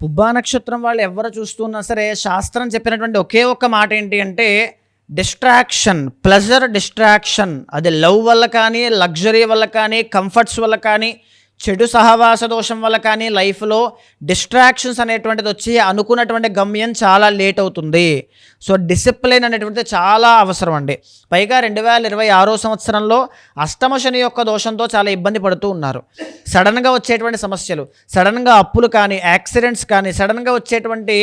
పుబ్బా నక్షత్రం వాళ్ళు ఎవరు చూస్తున్నా సరే శాస్త్రం చెప్పినటువంటి ఒకే ఒక్క మాట ఏంటి అంటే డిస్ట్రాక్షన్, ప్లెజర్ డిస్ట్రాక్షన్. అది లవ్ వల్ల కానీ, లగ్జరీ వల్ల కానీ, కంఫర్ట్స్ వల్ల కానీ, చెడు సహవాస దోషం వల్ల కానీ లైఫ్లో డిస్ట్రాక్షన్స్ అనేటువంటిది వచ్చి అనుకున్నటువంటి గమ్యం చాలా లేట్ అవుతుంది. సో డిసిప్లిన్ అనేటువంటిది చాలా అవసరం అండి. పైగా 2026 సంవత్సరంలో అష్టమ శని యొక్క దోషంతో చాలా ఇబ్బంది పడుతూ ఉన్నారు. సడన్గా వచ్చేటువంటి సమస్యలు, సడన్గా అప్పులు కానీ, యాక్సిడెంట్స్ కానీ, సడన్గా వచ్చేటువంటి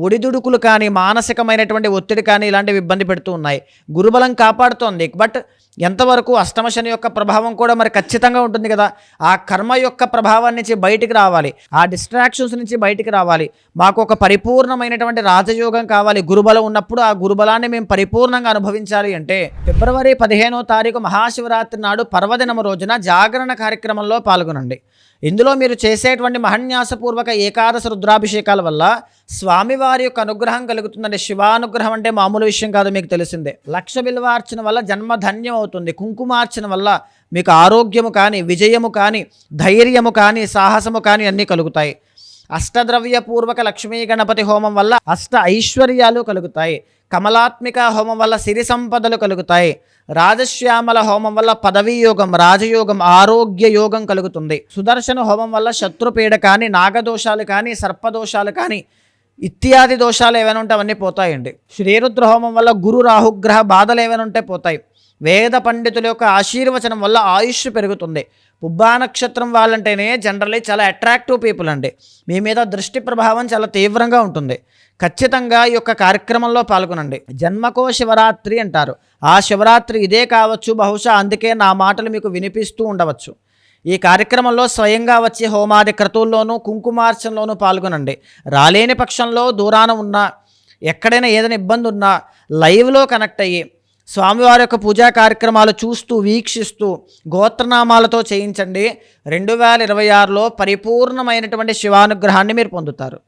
ఒడిదుడుకులు కానీ, మానసికమైనటువంటి ఒత్తిడి కానీ ఇలాంటివి ఇబ్బంది పెడుతూ ఉన్నాయి. గురుబలం కాపాడుతోంది, బట్ ఎంతవరకు అష్టమ శని యొక్క ప్రభావం కూడా మరి ఖచ్చితంగా ఉంటుంది కదా. ఆ కర్మ యొక్క ప్రభావం నుంచి బయటికి రావాలి, ఆ డిస్ట్రాక్షన్స్ నుంచి బయటికి రావాలి. మాకు ఒక పరిపూర్ణమైనటువంటి రాజయోగం కావాలి. గురుబలం ఉన్నప్పుడు ఆ గురుబలాన్ని మేము పరిపూర్ణంగా అనుభవించాలి అంటే ఫిబ్రవరి 15వ తారీఖు మహాశివరాత్రి నాడు పర్వదినం రోజున జాగరణ కార్యక్రమంలో పాల్గొనండి. ఇందులో మీరు చేసేటువంటి మహన్యాసపూర్వక ఏకాదశ రుద్రాభిషేకాల వల్ల స్వామివారి యొక్క అనుగ్రహం కలుగుతుందండి. శివానుగ్రహం అంటే మామూలు విషయం కాదు, మీకు తెలిసిందే. లక్ష బిల్వార్చన వల్ల జన్మ ధన్యం అవుతుంది. కుంకుమార్చన వల్ల మీకు ఆరోగ్యము కానీ, విజయము కానీ, ధైర్యము కానీ, సాహసము కానీ అన్నీ కలుగుతాయి. అష్టద్రవ్యపూర్వక లక్ష్మీ గణపతి హోమం వల్ల అష్ట ఐశ్వర్యాలు కలుగుతాయి. కమలాత్మిక హోమం వల్ల సిరి సంపదలు కలుగుతాయి. రాజశ్యామల హోమం వల్ల పదవీ యోగం, రాజయోగం, ఆరోగ్య యోగం కలుగుతుంది. సుదర్శన హోమం వల్ల శత్రుపీడ కానీ, నాగదోషాలు కానీ, సర్పదోషాలు కానీ, ఇత్యాది దోషాలు ఏమైనా ఉంటే అవన్నీ పోతాయండి. శ్రీరుద్ర హోమం వల్ల గురు రాహుగ్రహ బాధలు ఏమైనా ఉంటే పోతాయి. వేద పండితుల యొక్క ఆశీర్వచనం వల్ల ఆయుష్ పెరుగుతుంది. పుబ్బా నక్షత్రం వాళ్ళంటేనే జనరల్లీ చాలా అట్రాక్టివ్ పీపుల్ అండి. మీ మీద దృష్టి ప్రభావం చాలా తీవ్రంగా ఉంటుంది. ఖచ్చితంగా ఈ యొక్క కార్యక్రమంలో పాల్గొనండి. జన్మకో శివరాత్రి అంటారు. ఆ శివరాత్రి ఇదే కావచ్చు, బహుశా అందుకే నా మాటలు మీకు వినిపిస్తూ ఉండవచ్చు. ఈ కార్యక్రమంలో స్వయంగా వచ్చి హోమాది క్రతువుల్లోనూ కుంకుమార్చనలోనూ పాల్గొనండి. రాలేని పక్షంలో దూరాన ఉన్నా, ఎక్కడైనా ఏదైనా ఇబ్బంది ఉన్నా లైవ్లో కనెక్ట్ అయ్యి స్వామివారి యొక్క పూజా కార్యక్రమాలు చూస్తూ, వీక్షిస్తూ, గోత్రనామాలతో చేయించండి. 2026లో పరిపూర్ణమైనటువంటి శివానుగ్రహాన్ని మీరు పొందుతారు.